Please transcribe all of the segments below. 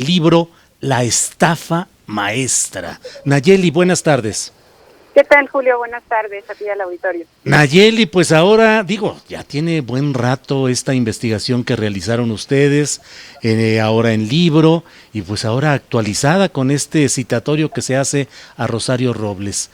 Libro La estafa maestra. Nayeli, buenas tardes. ¿Qué tal, Julio? Buenas tardes, a ti al auditorio. Nayeli, pues ahora, ya tiene buen rato esta investigación que realizaron ustedes, ahora en libro, y pues ahora actualizada con este citatorio que se hace a Rosario Robles.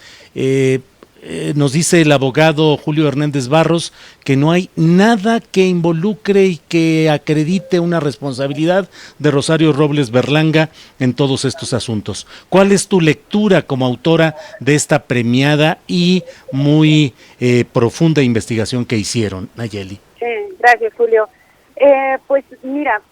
Nos dice el abogado Julio Hernández Barros que no hay nada que involucre y que acredite una responsabilidad de Rosario Robles Berlanga en todos estos asuntos. ¿Cuál es tu lectura como autora de esta premiada y muy profunda investigación que hicieron, Nayeli? Gracias, Julio. Pues mira,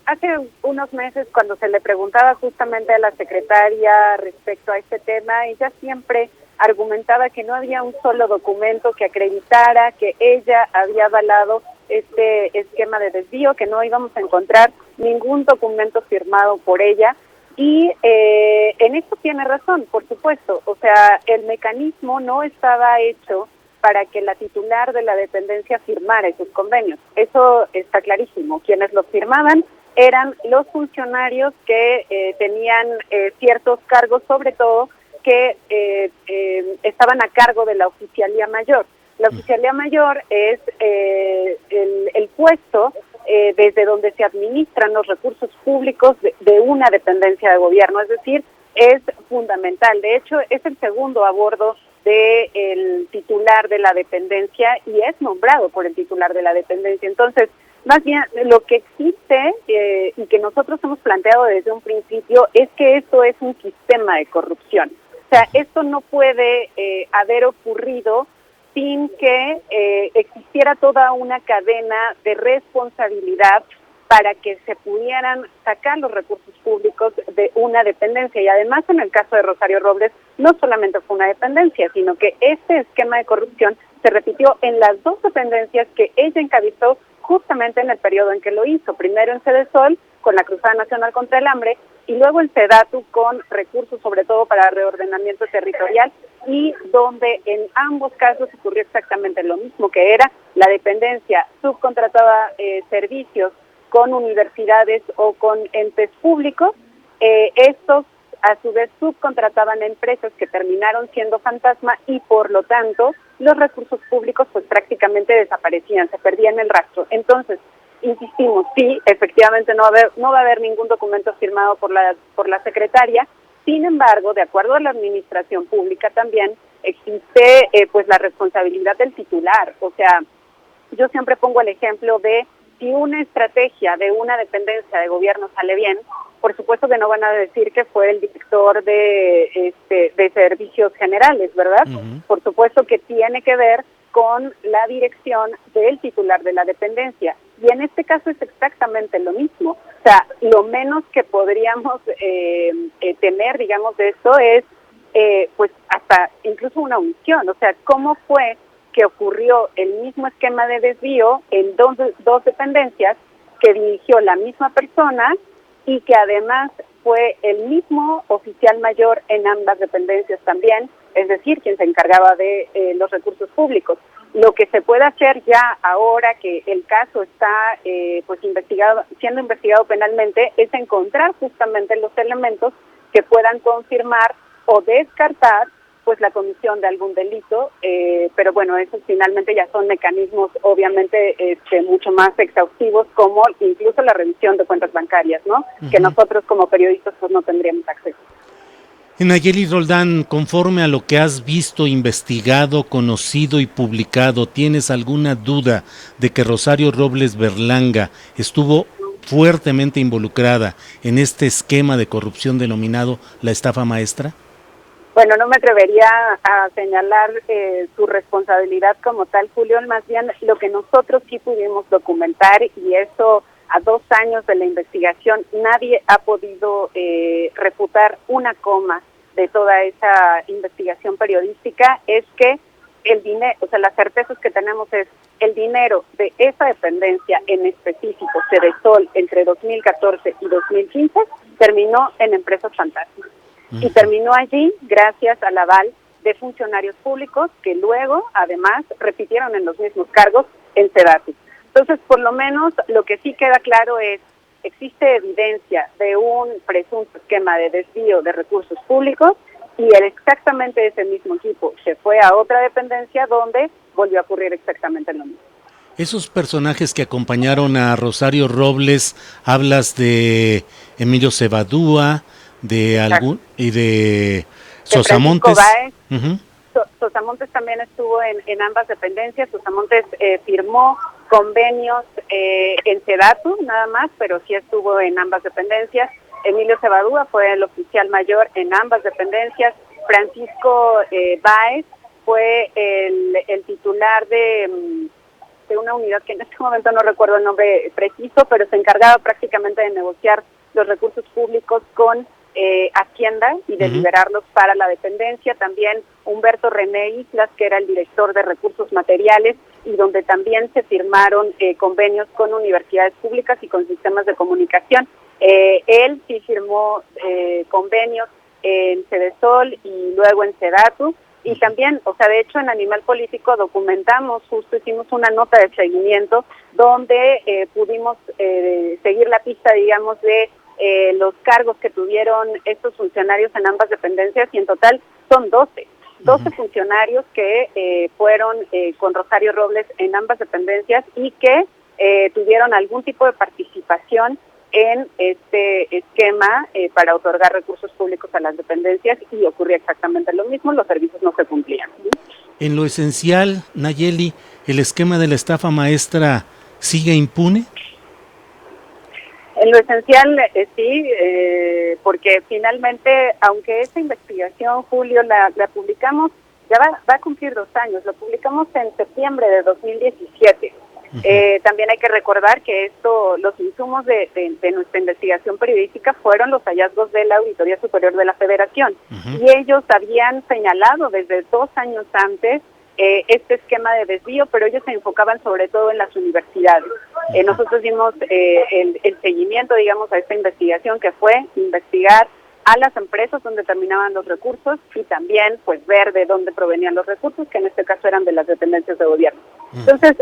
hace unos meses cuando se le preguntaba justamente a la secretaria respecto a este tema, ella siempre argumentaba que no había un solo documento que acreditara que ella había avalado este esquema de desvío, que no íbamos a encontrar ningún documento firmado por ella. Y en esto tiene razón, por supuesto. O sea, el mecanismo no estaba hecho para que la titular de la dependencia firmara esos convenios. Eso está clarísimo. Quienes los firmaban eran los funcionarios que tenían ciertos cargos, sobre todo que estaban a cargo de la oficialía mayor. La oficialía mayor es el puesto desde donde se administran los recursos públicos de una dependencia de gobierno, es decir, es fundamental. De hecho, es el segundo a bordo del titular de la dependencia y es nombrado por el titular de la dependencia. Entonces, más bien, lo que existe y que nosotros hemos planteado desde un principio es que esto es un sistema de corrupción. O sea, esto no puede haber ocurrido sin que existiera toda una cadena de responsabilidad para que se pudieran sacar los recursos públicos de una dependencia. Y además, en el caso de Rosario Robles, no solamente fue una dependencia, sino que este esquema de corrupción se repitió en las dos dependencias que ella encabezó justamente en el periodo en que lo hizo. Primero en Sedesol, con la Cruzada Nacional contra el Hambre, y luego en Sedatu con recursos sobre todo para reordenamiento territorial, y donde en ambos casos ocurrió exactamente lo mismo, que era la dependencia subcontrataba servicios con universidades o con entes públicos. Estos a su vez subcontrataban a empresas que terminaron siendo fantasma y por lo tanto los recursos públicos pues prácticamente desaparecían, se perdían el rastro. Entonces, insistimos, sí, efectivamente no va a haber ningún documento firmado por la secretaria. Sin embargo, de acuerdo a la administración pública también existe pues la responsabilidad del titular. O sea, yo siempre pongo el ejemplo de si una estrategia de una dependencia de gobierno sale bien, por supuesto que no van a decir que fue el director de servicios generales, ¿verdad? Uh-huh. Por supuesto que tiene que ver con la dirección del titular de la dependencia. Y en este caso es exactamente lo mismo. O sea, lo menos que podríamos temer, digamos, de esto es, pues, hasta incluso una omisión. O sea, ¿cómo fue que ocurrió el mismo esquema de desvío en dos dependencias que dirigió la misma persona y que además fue el mismo oficial mayor en ambas dependencias también, es decir, quien se encargaba de los recursos públicos? Lo que se puede hacer ya ahora que el caso está pues siendo investigado penalmente es encontrar justamente los elementos que puedan confirmar o descartar pues la comisión de algún delito, pero bueno, esos finalmente ya son mecanismos obviamente mucho más exhaustivos, como incluso la revisión de cuentas bancarias, ¿no? Uh-huh. Que nosotros como periodistas pues no tendríamos acceso. Nayeli Roldán, conforme a lo que has visto, investigado, conocido y publicado, ¿tienes alguna duda de que Rosario Robles Berlanga estuvo fuertemente involucrada en este esquema de corrupción denominado la estafa maestra? Bueno, no me atrevería a señalar su responsabilidad como tal, Julio, más bien lo que nosotros sí pudimos documentar, y eso a 2 años de la investigación nadie ha podido refutar una coma de toda esa investigación periodística, es que el dinero, o sea, las certezas que tenemos es el dinero de esa dependencia en específico, Sedesol, entre 2014 y 2015, terminó en empresas fantasmas. Y terminó allí gracias al aval de funcionarios públicos que luego, además, repitieron en los mismos cargos en Sedatu. Entonces, por lo menos, lo que sí queda claro es existe evidencia de un presunto esquema de desvío de recursos públicos y exactamente ese mismo equipo se fue a otra dependencia donde volvió a ocurrir exactamente lo mismo. Esos personajes que acompañaron a Rosario Robles, hablas de Emilio Cebadúa, de algún y de Sosamontes. Uh-huh. Sosamontes también estuvo en ambas dependencias. Sosamontes firmó convenios en Sedatu nada más, pero sí estuvo en ambas dependencias. Emilio Cebadúa fue el oficial mayor en ambas dependencias. Francisco Báez fue el titular de una unidad que en este momento no recuerdo el nombre preciso, pero se encargaba prácticamente de negociar los recursos públicos con Hacienda y de liberarlos para la dependencia. También Humberto René Islas, que era el director de recursos materiales, y donde también se firmaron convenios con universidades públicas y con sistemas de comunicación. Él sí firmó convenios en Cedesol y luego en Sedatu, y también, o sea, de hecho en Animal Político documentamos, justo hicimos una nota de seguimiento donde pudimos seguir la pista, digamos, de los cargos que tuvieron estos funcionarios en ambas dependencias, y en total son 12 funcionarios que fueron con Rosario Robles en ambas dependencias y que tuvieron algún tipo de participación en este esquema para otorgar recursos públicos a las dependencias, y ocurría exactamente lo mismo, los servicios no se cumplían. En lo esencial, Nayeli, ¿el esquema de la estafa maestra sigue impune? En lo esencial, sí, porque finalmente, aunque esta investigación, Julio, la publicamos, ya va a cumplir 2 años, la publicamos en septiembre de 2017. También hay que recordar que los insumos de nuestra investigación periodística fueron los hallazgos de la Auditoría Superior de la Federación, y ellos habían señalado desde 2 años antes este esquema de desvío, pero ellos se enfocaban sobre todo en las universidades. Nosotros dimos el seguimiento, digamos, a esta investigación, que fue investigar a las empresas donde terminaban los recursos y también pues ver de dónde provenían los recursos, que en este caso eran de las dependencias de gobierno. Entonces,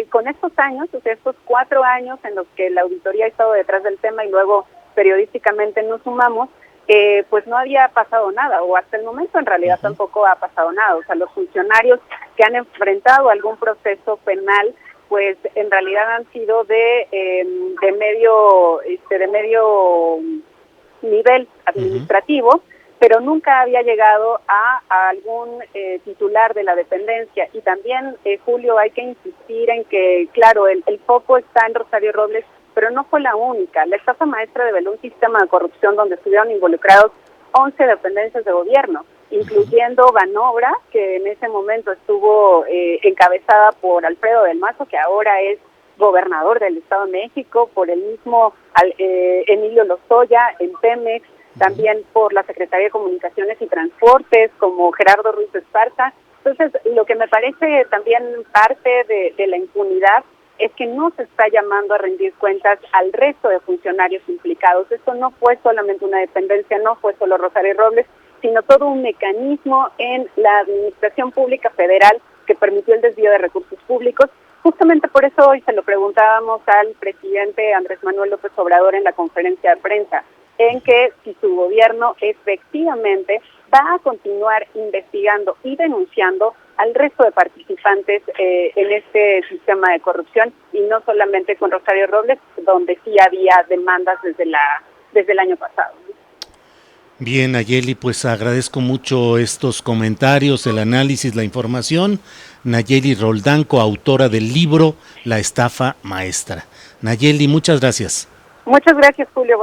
con estos años, o sea, estos 4 años en los que la auditoría ha estado detrás del tema y luego periodísticamente nos sumamos, pues no había pasado nada, o hasta el momento en realidad tampoco ha pasado nada. O sea, los funcionarios que han enfrentado algún proceso penal, pues en realidad han sido de medio nivel administrativo, pero nunca había llegado a algún titular de la dependencia. Y también, Julio, hay que insistir en que, claro, el foco está en Rosario Robles, pero no fue la única. La estafa maestra develó un sistema de corrupción donde estuvieron involucrados 11 dependencias de gobierno, incluyendo Banobra, que en ese momento estuvo encabezada por Alfredo del Mazo, que ahora es gobernador del Estado de México, por el mismo Emilio Lozoya en Pemex, también por la Secretaría de Comunicaciones y Transportes, como Gerardo Ruiz Esparza. Entonces, lo que me parece también parte de la impunidad es que no se está llamando a rendir cuentas al resto de funcionarios implicados. Esto no fue solamente una dependencia, no fue solo Rosario Robles, sino todo un mecanismo en la Administración Pública Federal que permitió el desvío de recursos públicos. Justamente por eso hoy se lo preguntábamos al presidente Andrés Manuel López Obrador en la conferencia de prensa, en que si su gobierno efectivamente va a continuar investigando y denunciando al resto de participantes en este sistema de corrupción, y no solamente con Rosario Robles, donde sí había demandas desde el año pasado. Bien, Nayeli, pues agradezco mucho estos comentarios, el análisis, la información. Nayeli Roldán, coautora del libro La estafa maestra. Nayeli, muchas gracias. Muchas gracias, Julio.